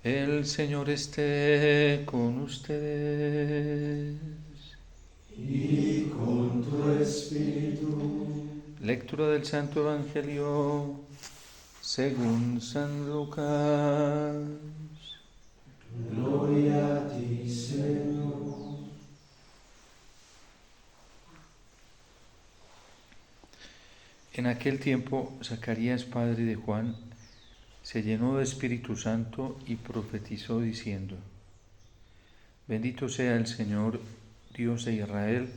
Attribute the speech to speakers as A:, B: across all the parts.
A: El Señor esté con ustedes.
B: Y con tu espíritu.
A: Lectura del Santo Evangelio según San Lucas.
B: Gloria a ti, Señor.
A: En aquel tiempo, Zacarías, padre de Juan, se llenó de Espíritu Santo y profetizó diciendo: Bendito sea el Señor, Dios de Israel,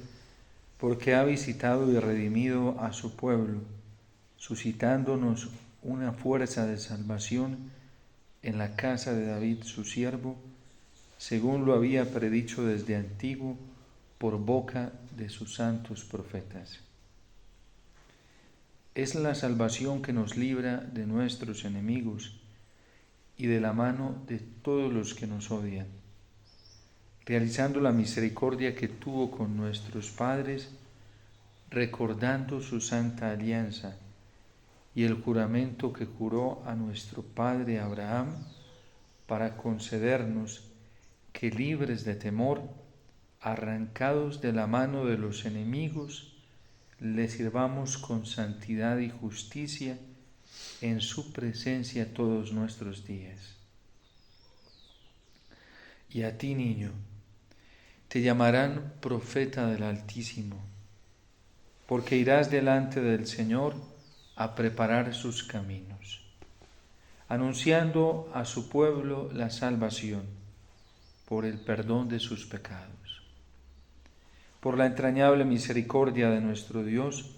A: porque ha visitado y redimido a su pueblo, suscitándonos una fuerza de salvación en la casa de David su siervo, según lo había predicho desde antiguo por boca de sus santos profetas. Es la salvación que nos libra de nuestros enemigos y de la mano de todos los que nos odian, realizando la misericordia que tuvo con nuestros padres, recordando su santa alianza y el juramento que juró a nuestro padre Abraham, para concedernos que, libres de temor, arrancados de la mano de los enemigos, le sirvamos con santidad y justicia en su presencia todos nuestros días. Y a ti, niño, te llamarán profeta del Altísimo, porque irás delante del Señor a preparar sus caminos, anunciando a su pueblo la salvación por el perdón de sus pecados. Por la entrañable misericordia de nuestro Dios,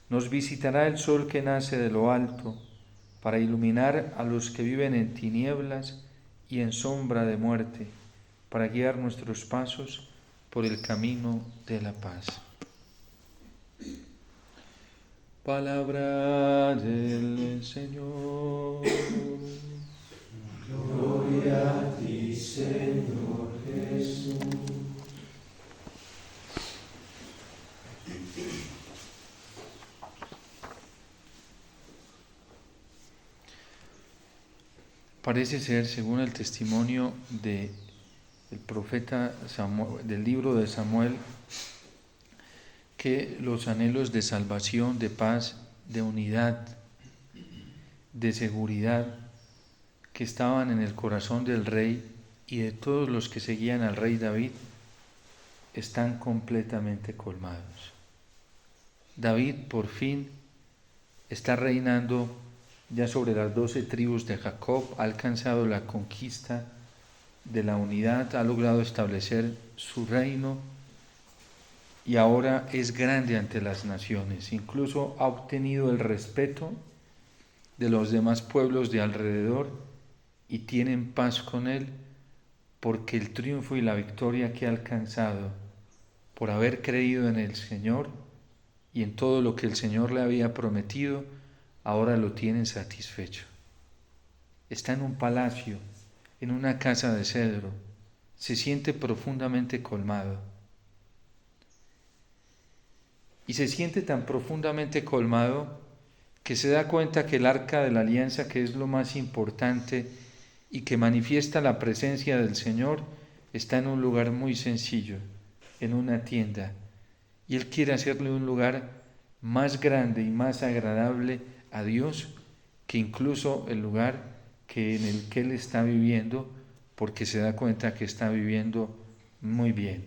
A: nos visitará el sol que nace de lo alto, para iluminar a los que viven en tinieblas y en sombra de muerte, para guiar nuestros pasos por el camino de la paz. Palabra del Señor.
B: Gloria a ti, Señor Jesús.
A: Parece ser, según el testimonio del profeta Samuel, del libro de Samuel, que los anhelos de salvación, de paz, de unidad, de seguridad que estaban en el corazón del rey y de todos los que seguían al rey David están completamente colmados. David por fin está reinando ya sobre las 12 tribus de Jacob, ha alcanzado la conquista de la unidad, ha logrado establecer su reino y ahora es grande ante las naciones. Incluso ha obtenido el respeto de los demás pueblos de alrededor y tienen paz con él, porque el triunfo y la victoria que ha alcanzado por haber creído en el Señor y en todo lo que el Señor le había prometido, ahora lo tienen satisfecho. Está en un palacio, en una casa de cedro, se siente profundamente colmado. Y se siente tan profundamente colmado que se da cuenta que el arca de la alianza, que es lo más importante y que manifiesta la presencia del Señor, está en un lugar muy sencillo, en una tienda. Y Él quiere hacerle un lugar más grande y más agradable a Dios que incluso el lugar en el que Él está viviendo, porque se da cuenta que está viviendo muy bien.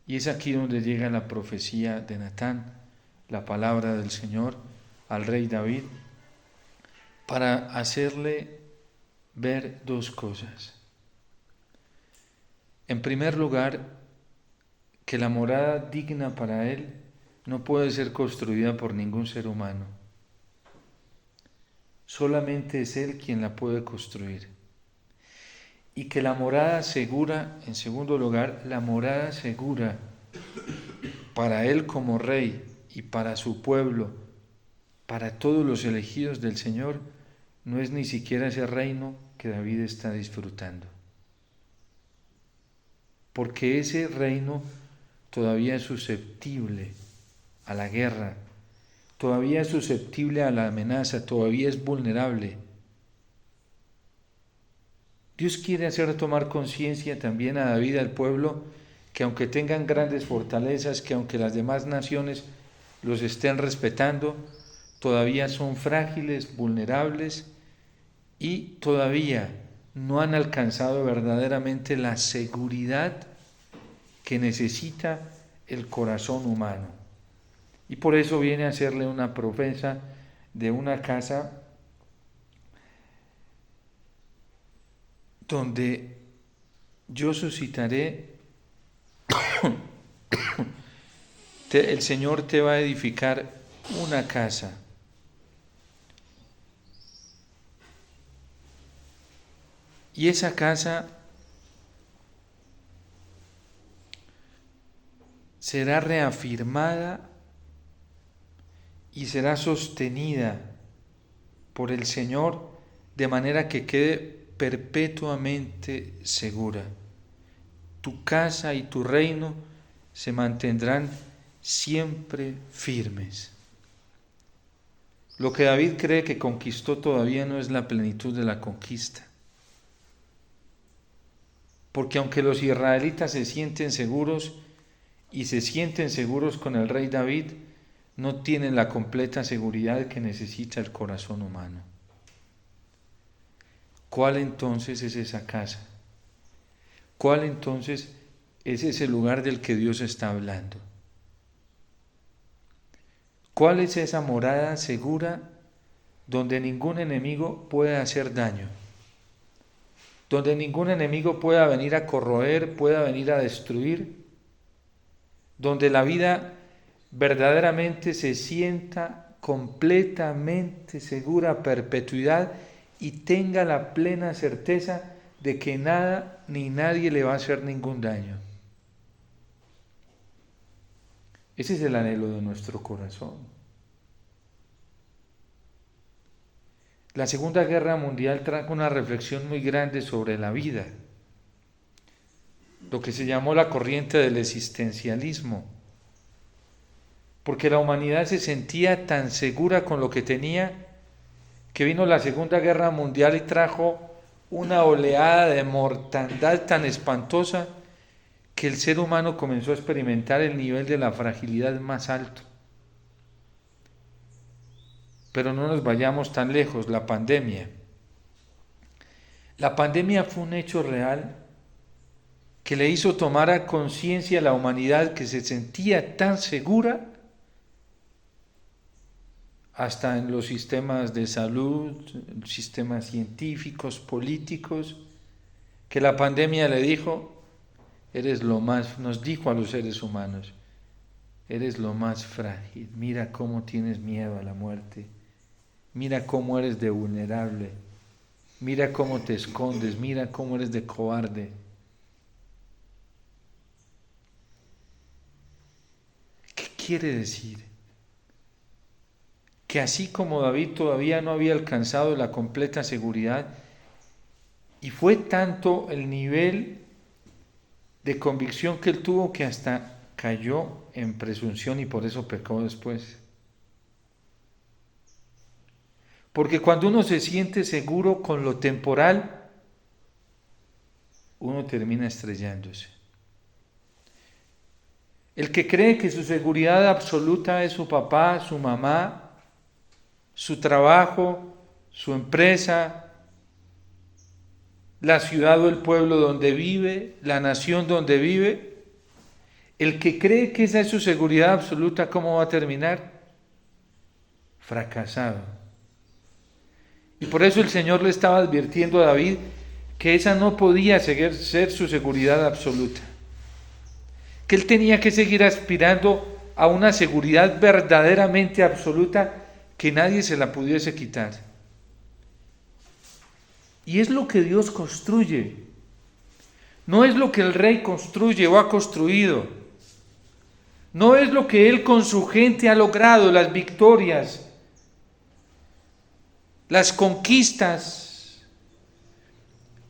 A: Y es aquí donde llega la profecía de Natán, la palabra del Señor al rey David, para hacerle ver dos cosas. En primer lugar, que la morada digna para él no puede ser construida por ningún ser humano. Solamente es él quien la puede construir. Y que la morada segura, en segundo lugar, la morada segura para él como rey y para su pueblo, para todos los elegidos del Señor, no es ni siquiera ese reino que David está disfrutando. Porque ese reino todavía es susceptible a la guerra, todavía es susceptible a la amenaza, todavía es vulnerable. Dios quiere hacer tomar conciencia también a David, al pueblo, que aunque tengan grandes fortalezas, que aunque las demás naciones los estén respetando, todavía son frágiles, vulnerables y todavía no han alcanzado verdaderamente la seguridad que necesita el corazón humano. Y por eso viene a hacerle una promesa de una casa donde yo suscitaré, el Señor te va a edificar una casa. Y esa casa será reafirmada y será sostenida por el Señor de manera que quede perpetuamente segura. Tu casa y tu reino se mantendrán siempre firmes. Lo que David cree que conquistó todavía no es la plenitud de la conquista. Porque aunque los israelitas se sienten seguros y se sienten seguros con el rey David, no tienen la completa seguridad que necesita el corazón humano. ¿Cuál entonces es esa casa? ¿Cuál entonces es ese lugar del que Dios está hablando? ¿Cuál es esa morada segura donde ningún enemigo puede hacer daño? Donde ningún enemigo pueda venir a corroer, pueda venir a destruir, donde la vida verdaderamente se sienta completamente segura a perpetuidad y tenga la plena certeza de que nada ni nadie le va a hacer ningún daño. Ese es el anhelo de nuestro corazón. La Segunda Guerra Mundial trajo una reflexión muy grande sobre la vida, lo que se llamó la corriente del existencialismo, porque la humanidad se sentía tan segura con lo que tenía, que vino la Segunda Guerra Mundial y trajo una oleada de mortandad tan espantosa que el ser humano comenzó a experimentar el nivel de la fragilidad más alto. Pero no nos vayamos tan lejos, la pandemia. La pandemia fue un hecho real que le hizo tomar a conciencia a la humanidad que se sentía tan segura hasta en los sistemas de salud, sistemas científicos, políticos, que la pandemia le dijo, nos dijo a los seres humanos, eres lo más frágil, mira cómo tienes miedo a la muerte, mira cómo eres de vulnerable, mira cómo te escondes, mira cómo eres de cobarde. ¿Qué quiere decir? Que así como David todavía no había alcanzado la completa seguridad, y fue tanto el nivel de convicción que él tuvo que hasta cayó en presunción y por eso pecó después. Porque cuando uno se siente seguro con lo temporal, uno termina estrellándose. El que cree que su seguridad absoluta es su papá, su mamá, su trabajo, su empresa, la ciudad o el pueblo donde vive, la nación donde vive, el que cree que esa es su seguridad absoluta, ¿cómo va a terminar? Fracasado. Y por eso el Señor le estaba advirtiendo a David que esa no podía ser su seguridad absoluta, que él tenía que seguir aspirando a una seguridad verdaderamente absoluta que nadie se la pudiese quitar. Y es lo que Dios construye, no es lo que el rey construye o ha construido, no es lo que él con su gente ha logrado, las victorias, las conquistas,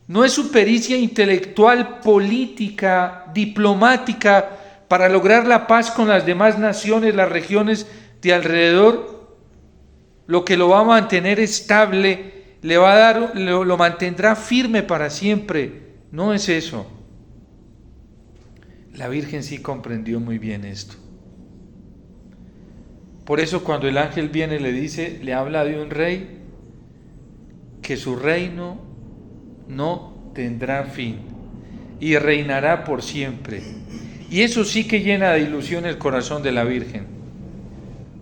A: no es su pericia intelectual, política, diplomática para lograr la paz con las demás naciones, las regiones de alrededor, lo que lo va a mantener estable le va a dar, lo mantendrá firme para siempre. No es eso. La Virgen sí comprendió muy bien esto. Por eso cuando el ángel viene le dice, le habla de un rey que su reino no tendrá fin y reinará por siempre. Y eso sí que llena de ilusión el corazón de la Virgen,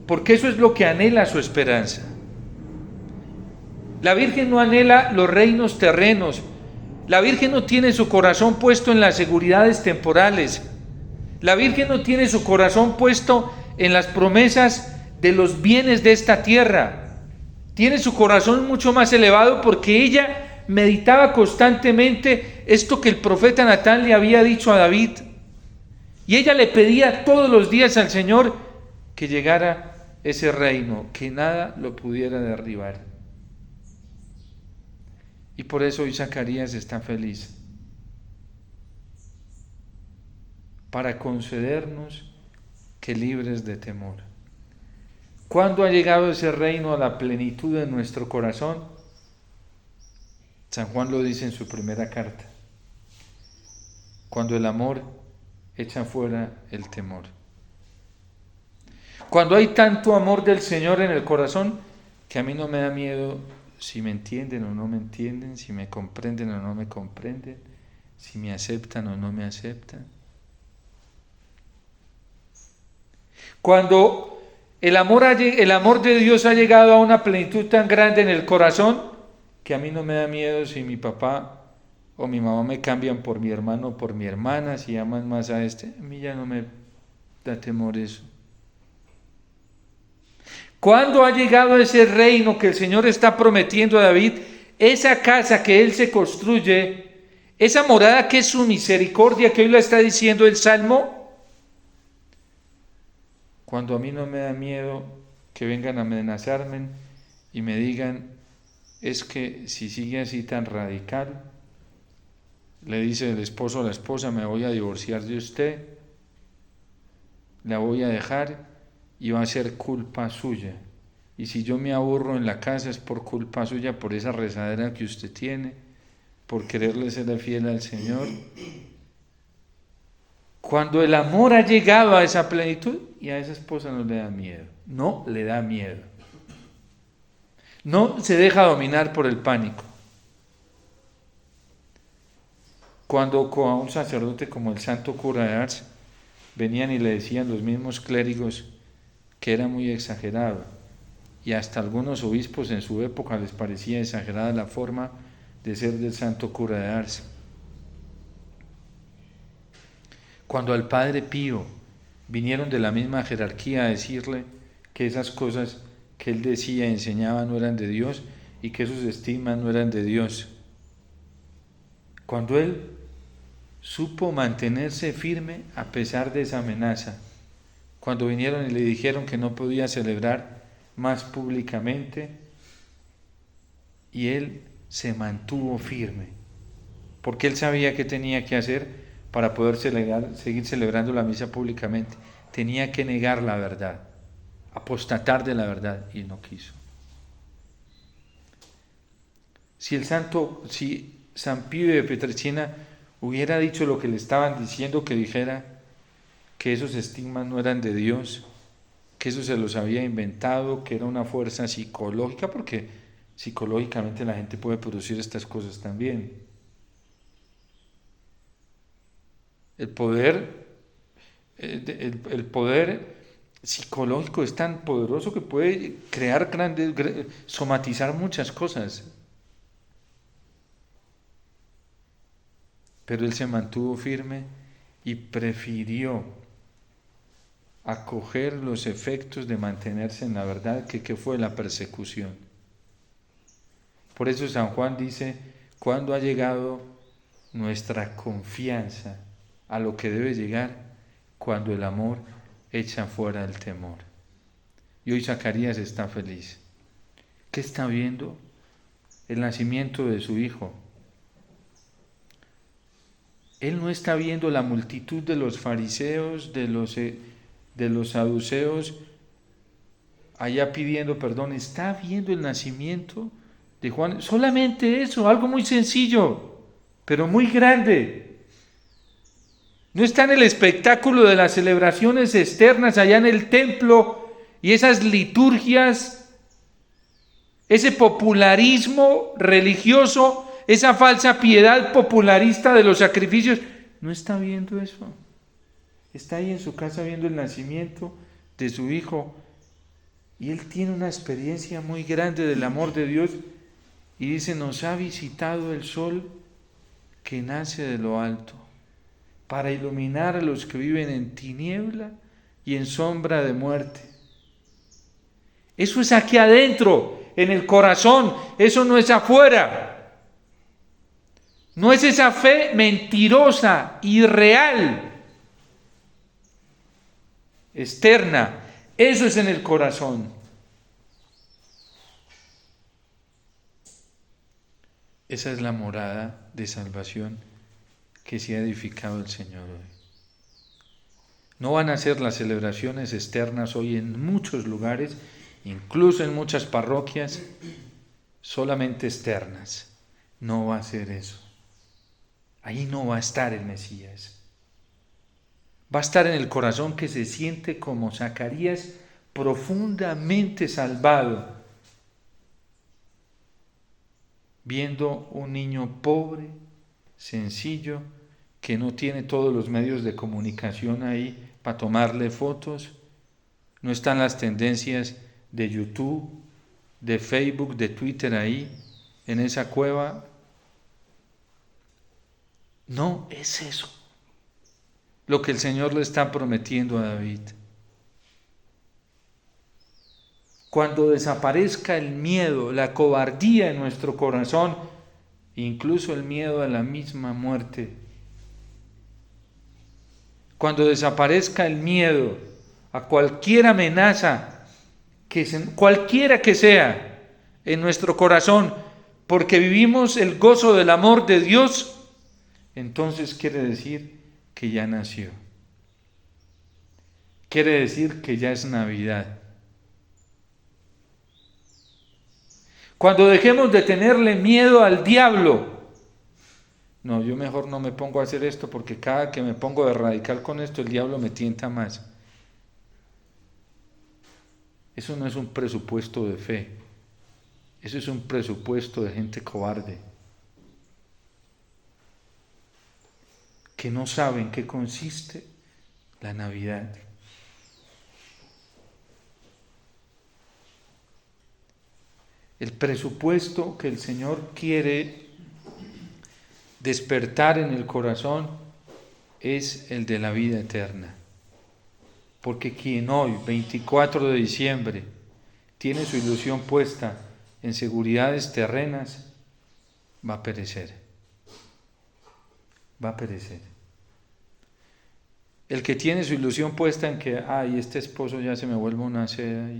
A: porque eso es lo que anhela su esperanza. La Virgen no anhela los reinos terrenos. La Virgen no tiene su corazón puesto en las seguridades temporales. La Virgen no tiene su corazón puesto en las promesas de los bienes de esta tierra. Tiene su corazón mucho más elevado porque ella meditaba constantemente esto que el profeta Natán le había dicho a David. Y ella le pedía todos los días al Señor que llegara ese reino, que nada lo pudiera derribar. Y por eso hoy Zacarías está feliz, para concedernos que libres de temor. ¿Cuándo ha llegado ese reino a la plenitud de nuestro corazón? San Juan lo dice en su primera carta. Cuando el amor echa fuera el temor. Cuando hay tanto amor del Señor en el corazón que a mí no me da miedo si me entienden o no me entienden, si me comprenden o no me comprenden, si me aceptan o no me aceptan. Cuando el amor de Dios ha llegado a una plenitud tan grande en el corazón que a mí no me da miedo si mi papá o mi mamá me cambian por mi hermano o por mi hermana, si aman más a este, a mí ya no me da temor eso. ¿Cuándo ha llegado ese reino que el Señor está prometiendo a David? Esa casa que Él se construye, esa morada que es su misericordia, que hoy la está diciendo el Salmo. Cuando a mí no me da miedo que vengan a amenazarme y me digan, es que si sigue así tan radical, le dice el esposo a la esposa, me voy a divorciar de usted, la voy a dejar y va a ser culpa suya. Y si yo me aburro en la casa es por culpa suya, por esa rezadera que usted tiene, por quererle ser fiel al Señor. Cuando el amor ha llegado a esa plenitud, y a esa esposa no le da miedo, no le da miedo. No se deja dominar por el pánico. Cuando a un sacerdote como el santo cura de Ars venían y le decían los mismos clérigos que era muy exagerado, y hasta algunos obispos en su época les parecía exagerada la forma de ser del santo cura de Ars. Cuando al Padre Pío vinieron de la misma jerarquía a decirle que esas cosas que él decía y enseñaba no eran de Dios y que sus estigmas no eran de Dios, cuando él supo mantenerse firme a pesar de esa amenaza, cuando vinieron y le dijeron que no podía celebrar más públicamente, y él se mantuvo firme, porque él sabía qué tenía que hacer para poder seguir celebrando la misa públicamente. Tenía que negar la verdad, apostatar de la verdad, y no quiso. Si San Pío de Pietrelcina hubiera dicho lo que le estaban diciendo que dijera, que esos estigmas no eran de Dios, que eso se los había inventado, que era una fuerza psicológica, porque psicológicamente la gente puede producir estas cosas también. El poder psicológico es tan poderoso que puede crear somatizar muchas cosas. Pero él se mantuvo firme y prefirió acoger los efectos de mantenerse en la verdad que fue la persecución. Por eso San Juan dice, ¿cuándo ha llegado nuestra confianza a lo que debe llegar? Cuando el amor echa fuera el temor. Y hoy Zacarías está feliz. ¿Qué está viendo? El nacimiento de su hijo. Él no está viendo la multitud de los fariseos, de los saduceos, allá pidiendo perdón. Está viendo el nacimiento de Juan. Solamente eso, algo muy sencillo, pero muy grande. No está en el espectáculo de las celebraciones externas allá en el templo y esas liturgias, ese popularismo religioso, esa falsa piedad popularista de los sacrificios. No está viendo eso. Está ahí en su casa viendo el nacimiento de su hijo y él tiene una experiencia muy grande del amor de Dios y dice: nos ha visitado el sol que nace de lo alto para iluminar a los que viven en tiniebla y en sombra de muerte. Eso es aquí adentro, en el corazón, eso no es afuera. No es esa fe mentirosa, irreal, externa. Eso es en el corazón. Esa es la morada de salvación que se ha edificado el Señor hoy. No van a ser las celebraciones externas hoy en muchos lugares, incluso en muchas parroquias, solamente externas. No va a ser eso. Ahí no va a estar el Mesías. Va a estar en el corazón que se siente como Zacarías, profundamente salvado, viendo un niño pobre, sencillo, que no tiene todos los medios de comunicación ahí para tomarle fotos, no están las tendencias de YouTube, de Facebook, de Twitter ahí, en esa cueva. No es eso lo que el Señor le está prometiendo a David. Cuando desaparezca el miedo, la cobardía en nuestro corazón, incluso el miedo a la misma muerte, cuando desaparezca el miedo a cualquier amenaza, cualquiera que sea, en nuestro corazón, porque vivimos el gozo del amor de Dios, entonces quiere decir que ya nació. Quiere decir que ya es Navidad. Cuando dejemos de tenerle miedo al diablo, no, yo mejor no me pongo a hacer esto porque cada que me pongo de radical con esto, el diablo me tienta más. Eso no es un presupuesto de fe, eso es un presupuesto de gente cobarde, que no sabe en qué consiste la Navidad. El presupuesto que el Señor quiere despertar en el corazón es el de la vida eterna. Porque quien hoy, 24 de diciembre, tiene su ilusión puesta en seguridades terrenas, va a perecer. Va a perecer. El que tiene su ilusión puesta en que, este esposo ya se me vuelve una seda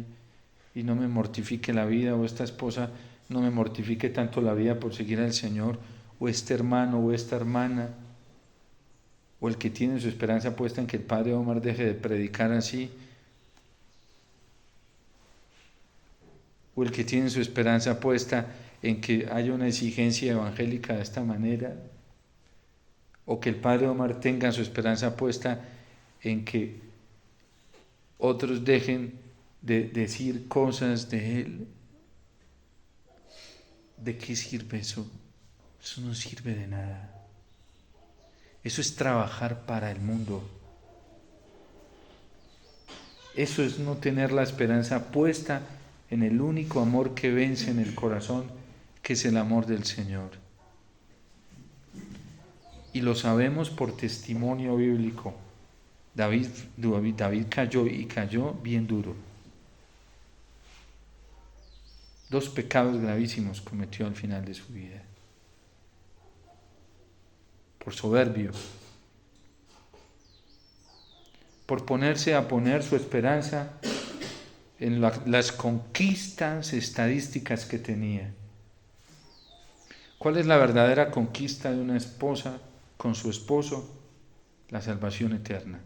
A: y no me mortifique la vida, o esta esposa no me mortifique tanto la vida por seguir al Señor, o este hermano o esta hermana, o el que tiene su esperanza puesta en que el padre Omar deje de predicar así, o el que tiene su esperanza puesta en que haya una exigencia evangélica de esta manera, o que el padre Omar tenga su esperanza puesta en que otros dejen de decir cosas de él. ¿De qué sirve eso? Eso no sirve de nada. Eso es trabajar para el mundo. Eso es no tener la esperanza puesta en el único amor que vence en el corazón, que es el amor del Señor. Y lo sabemos por testimonio bíblico. David cayó, y cayó bien duro. 2 pecados gravísimos cometió al final de su vida. Por soberbio, por poner su esperanza en las conquistas estadísticas que tenía. ¿Cuál es la verdadera conquista de una esposa con su esposo? La salvación eterna.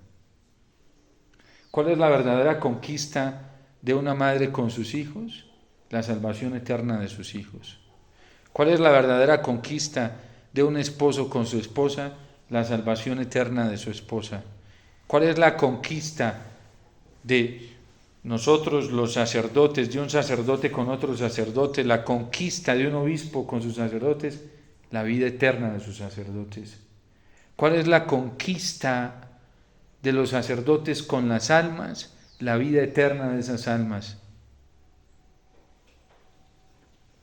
A: ¿Cuál es la verdadera conquista de una madre con sus hijos? La salvación eterna de sus hijos. ¿Cuál es la verdadera conquista de un esposo con su esposa? La salvación eterna de su esposa. ¿Cuál es la conquista de nosotros los sacerdotes, de un sacerdote con otro sacerdote, la conquista de un obispo con sus sacerdotes? La vida eterna de sus sacerdotes. ¿Cuál es la conquista de los sacerdotes con las almas? La vida eterna de esas almas.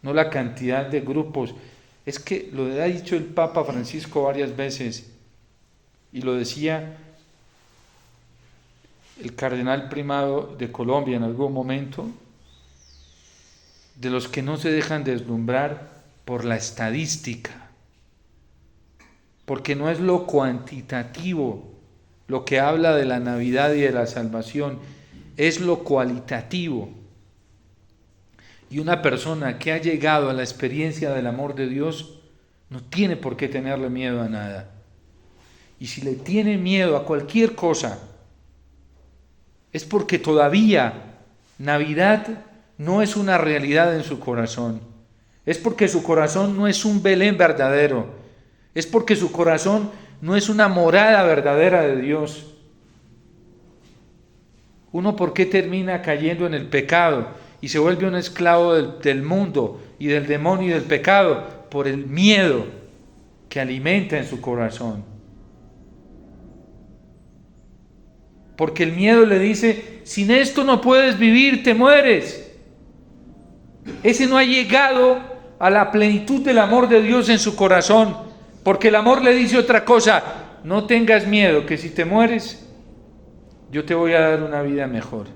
A: No la cantidad de grupos. Es que lo ha dicho el Papa Francisco varias veces, y lo decía el cardenal primado de Colombia en algún momento, de los que no se dejan deslumbrar por la estadística, porque no es lo cuantitativo lo que habla de la Navidad y de la salvación, es lo cualitativo. Y una persona que ha llegado a la experiencia del amor de Dios no tiene por qué tenerle miedo a nada. Y si le tiene miedo a cualquier cosa, es porque todavía Navidad no es una realidad en su corazón. Es porque su corazón no es un Belén verdadero. Es porque su corazón no es una morada verdadera de Dios. Uno, ¿por qué termina cayendo en el pecado y se vuelve un esclavo del mundo y del demonio y del pecado? Por el miedo que alimenta en su corazón. Porque el miedo le dice, sin esto no puedes vivir, te mueres. Ese no ha llegado a la plenitud del amor de Dios en su corazón, porque el amor le dice otra cosa: no tengas miedo, que si te mueres, yo te voy a dar una vida mejor.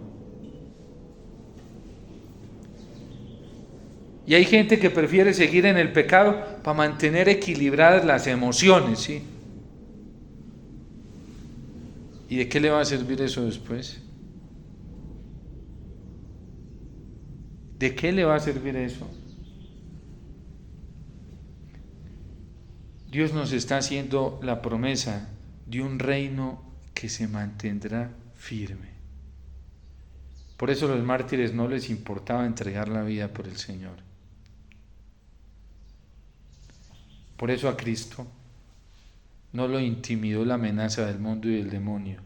A: Y hay gente que prefiere seguir en el pecado para mantener equilibradas las emociones, ¿sí? ¿Y de qué le va a servir eso después? ¿De qué le va a servir eso? Dios nos está haciendo la promesa de un reino que se mantendrá firme. Por eso a los mártires no les importaba entregar la vida por el Señor. Por eso a Cristo no lo intimidó la amenaza del mundo y del demonio,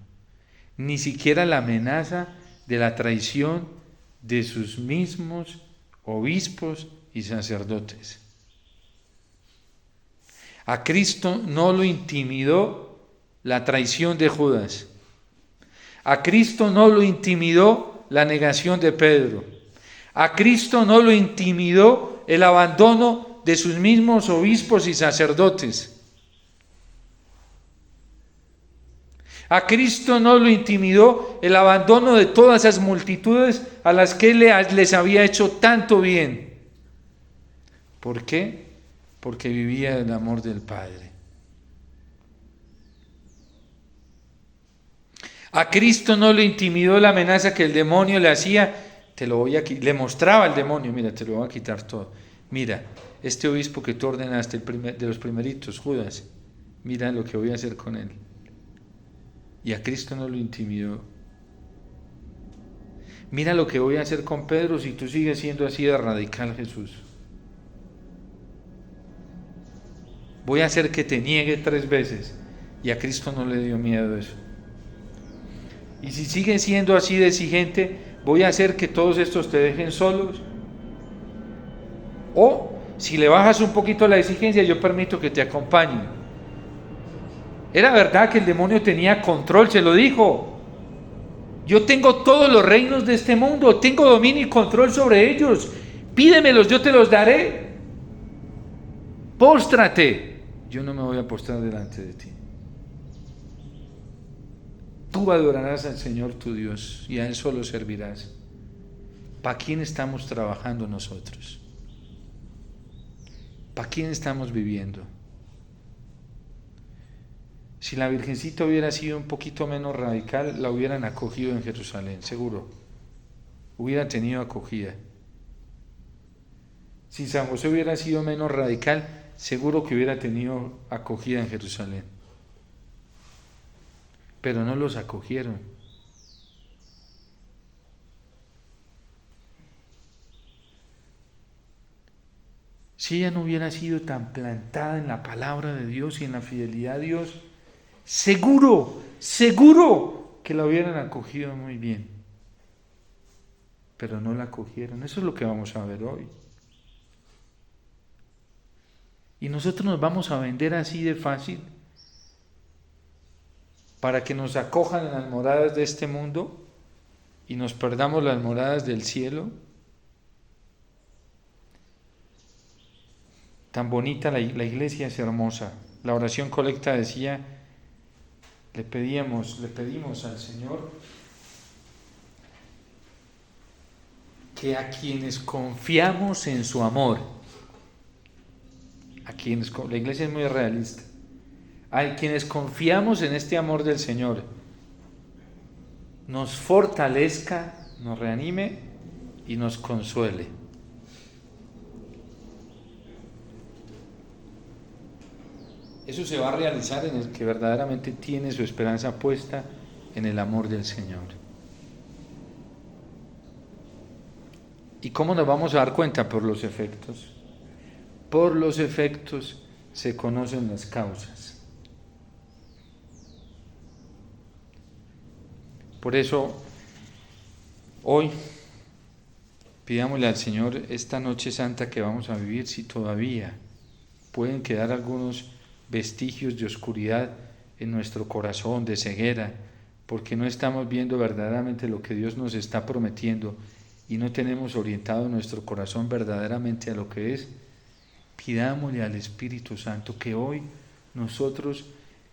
A: ni siquiera la amenaza de la traición de sus mismos obispos y sacerdotes. A Cristo no lo intimidó la traición de Judas. A Cristo no lo intimidó la negación de Pedro. A Cristo no lo intimidó el abandono de sus mismos obispos y sacerdotes. A Cristo no lo intimidó el abandono de todas esas multitudes a las que Él les había hecho tanto bien. ¿Por qué? Porque vivía el amor del Padre. A Cristo no le intimidó la amenaza que el demonio le hacía. Le mostraba al demonio: mira, te lo voy a quitar todo. Mira, este obispo que tú ordenaste, de los primeritos, Judas, mira lo que voy a hacer con él. Y a Cristo no lo intimidó. Mira lo que voy a hacer con Pedro si tú sigues siendo así de radical, Jesús. Voy a hacer que te niegue 3 veces. Y a Cristo no le dio miedo eso. Y si sigues siendo así de exigente, voy a hacer que todos estos te dejen solos. O si le bajas un poquito la exigencia, yo permito que te acompañen. Era verdad que el demonio tenía control, se lo dijo. Yo tengo todos los reinos de este mundo, tengo dominio y control sobre ellos. Pídemelos, yo te los daré. Póstrate. Yo no me voy a postrar delante de ti. Tú adorarás al Señor tu Dios y a Él solo servirás. ¿Para quién estamos trabajando nosotros? ¿Para quién estamos viviendo? Si la Virgencita hubiera sido un poquito menos radical, la hubieran acogido en Jerusalén, seguro. Hubiera tenido acogida. Si San José hubiera sido menos radical, seguro que hubiera tenido acogida en Jerusalén. Pero no los acogieron. si ella no hubiera sido tan plantada en la palabra de Dios y en la fidelidad a Dios, seguro que la hubieran acogido muy bien. Pero no la acogieron. Eso es lo que vamos a ver hoy. Y nosotros nos vamos a vender así de fácil para que nos acojan en las moradas de este mundo y nos perdamos las moradas del cielo. Tan bonita la iglesia, es hermosa. La oración colecta decía, le pedimos al Señor que a quienes confiamos en su amor, la iglesia es muy realista, a quienes confiamos en este amor del Señor, nos fortalezca, nos reanime y nos consuele. Eso se va a realizar en el que verdaderamente tiene su esperanza puesta en el amor del Señor. ¿Y cómo nos vamos a dar cuenta? Por los efectos. Por los efectos se conocen las causas. Por eso, hoy, pidámosle al Señor esta noche santa que vamos a vivir, si todavía pueden quedar algunos vestigios de oscuridad en nuestro corazón, de ceguera, porque no estamos viendo verdaderamente lo que Dios nos está prometiendo y no tenemos orientado nuestro corazón verdaderamente a lo que es, pidámosle al Espíritu Santo que hoy nosotros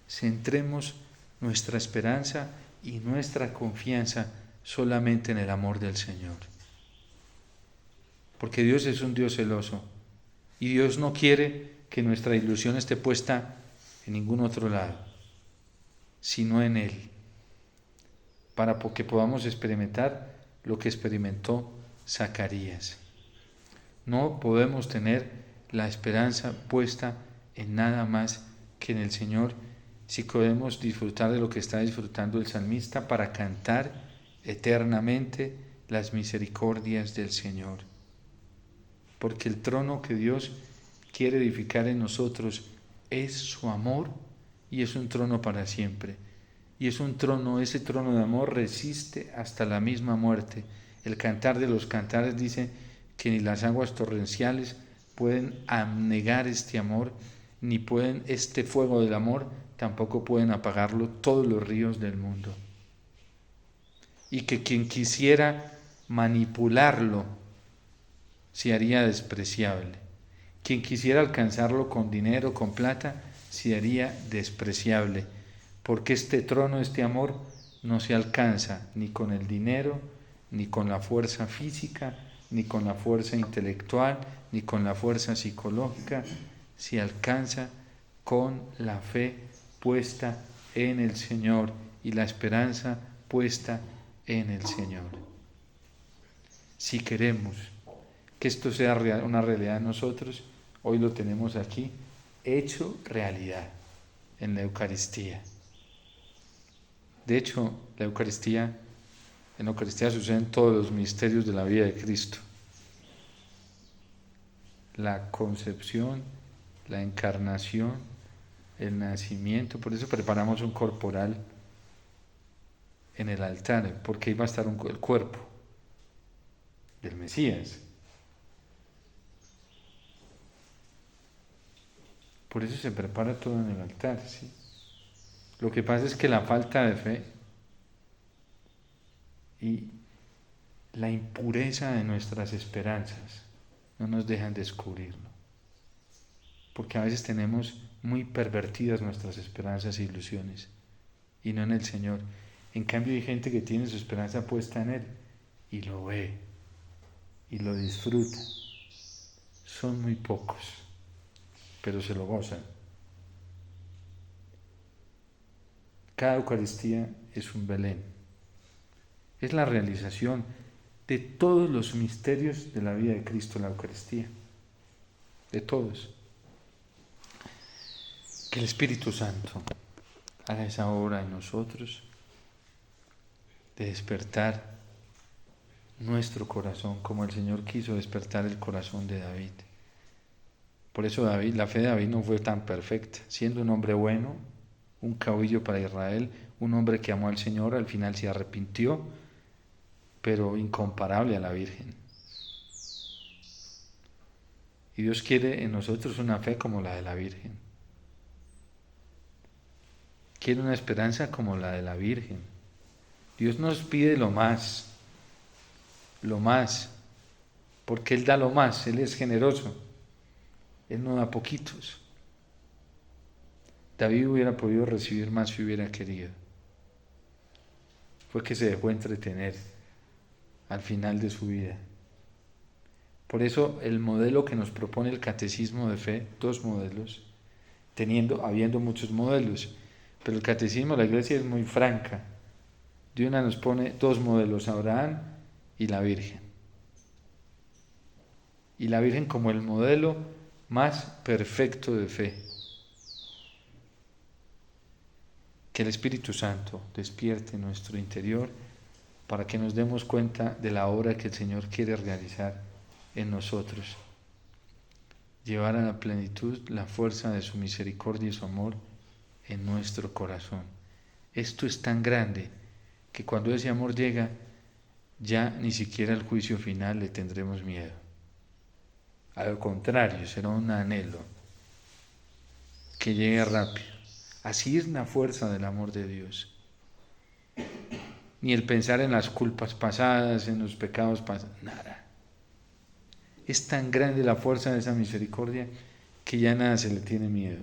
A: centremos nuestra esperanza y nuestra confianza solamente en el amor del Señor. Porque Dios es un Dios celoso y Dios no quiere que nuestra ilusión esté puesta en ningún otro lado, sino en Él, para que podamos experimentar lo que experimentó Zacarías. No podemos tener la esperanza puesta en nada más que en el Señor, si podemos disfrutar de lo que está disfrutando el salmista para cantar eternamente las misericordias del Señor. Porque el trono que Dios quiere edificar en nosotros es su amor y es un trono para siempre. Y es un trono, ese trono de amor resiste hasta la misma muerte. El Cantar de los Cantares dice que ni las aguas torrenciales pueden anegar este amor, ni pueden este fuego del amor, tampoco pueden apagarlo todos los ríos del mundo. Y que quien quisiera manipularlo se haría despreciable. Quien quisiera alcanzarlo con dinero, con plata, se haría despreciable, porque este trono, este amor, no se alcanza ni con el dinero, ni con la fuerza física, ni con la fuerza intelectual, ni con la fuerza psicológica, se alcanza con la fe puesta en el Señor y la esperanza puesta en el Señor. Si queremos que esto sea una realidad en nosotros, hoy lo tenemos aquí, hecho realidad en la Eucaristía. De hecho, en la Eucaristía suceden todos los misterios de la vida de Cristo. La concepción, la encarnación, el nacimiento, por eso preparamos un corporal en el altar, porque ahí va a estar el cuerpo del Mesías. Por eso se prepara todo en el altar, ¿sí? Lo que pasa es que la falta de fe y la impureza de nuestras esperanzas no nos dejan descubrirlo. Porque a veces tenemos muy pervertidas nuestras esperanzas e ilusiones y no en el Señor. En cambio hay gente que tiene su esperanza puesta en Él y lo ve y lo disfruta. Son muy pocos, pero se lo gozan. Cada Eucaristía es un Belén. Es la realización de todos los misterios de la vida de Cristo, la Eucaristía. De todos. Que el Espíritu Santo haga esa obra en nosotros de despertar nuestro corazón como el Señor quiso despertar el corazón de David. Por eso David, la fe de David no fue tan perfecta. Siendo un hombre bueno, un caudillo para Israel, un hombre que amó al Señor, al final se arrepintió, pero incomparable a la Virgen. Y Dios quiere en nosotros una fe como la de la Virgen. Quiere una esperanza como la de la Virgen. Dios nos pide lo más, porque Él da lo más, Él es generoso, Él no da poquitos. David hubiera podido recibir más si hubiera querido. Fue que se dejó entretener al final de su vida. Por eso el modelo que nos propone el Catecismo de Fe, 2 modelos, habiendo muchos modelos, pero el Catecismo de la Iglesia es muy franca. De una nos pone 2 modelos, Abraham y la Virgen. Y la Virgen como el modelo más perfecto de fe. Que el Espíritu Santo despierte nuestro interior para que nos demos cuenta de la obra que el Señor quiere realizar en nosotros. Llevar a la plenitud la fuerza de su misericordia y su amor en nuestro corazón. Esto es tan grande que cuando ese amor llega, ya ni siquiera el juicio final le tendremos miedo. Al contrario, será un anhelo que llegue rápido. Así es la fuerza del amor de Dios. Ni el pensar en las culpas pasadas, en los pecados pasados, nada. Es tan grande la fuerza de esa misericordia que ya nada se le tiene miedo.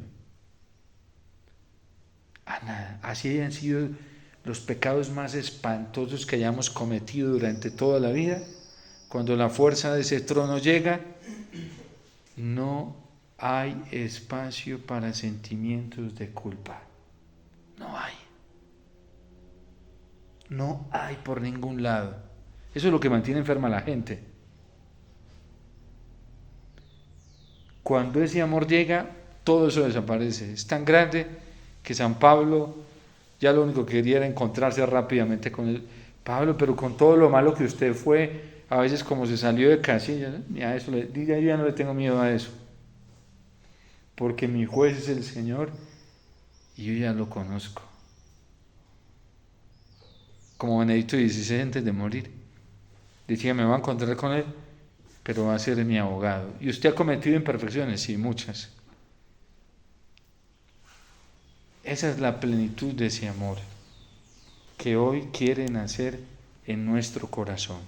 A: A nada. Así hayan sido los pecados más espantosos que hayamos cometido durante toda la vida. Cuando la fuerza de ese trono llega, no hay espacio para sentimientos de culpa. No hay. No hay por ningún lado. Eso es lo que mantiene enferma a la gente. Cuando ese amor llega, todo eso desaparece. Es tan grande que San Pablo ya lo único que quería era encontrarse rápidamente con él. Pablo, pero con todo lo malo que usted fue, a veces como se salió de casilla, ya yo ya no le tengo miedo a eso. Porque mi juez es el Señor y yo ya lo conozco. Como Benedicto XVI antes de morir, decía, me voy a encontrar con él, pero va a ser mi abogado. ¿Y usted ha cometido imperfecciones? Sí, muchas. Esa es la plenitud de ese amor que hoy quiere nacer en nuestro corazón.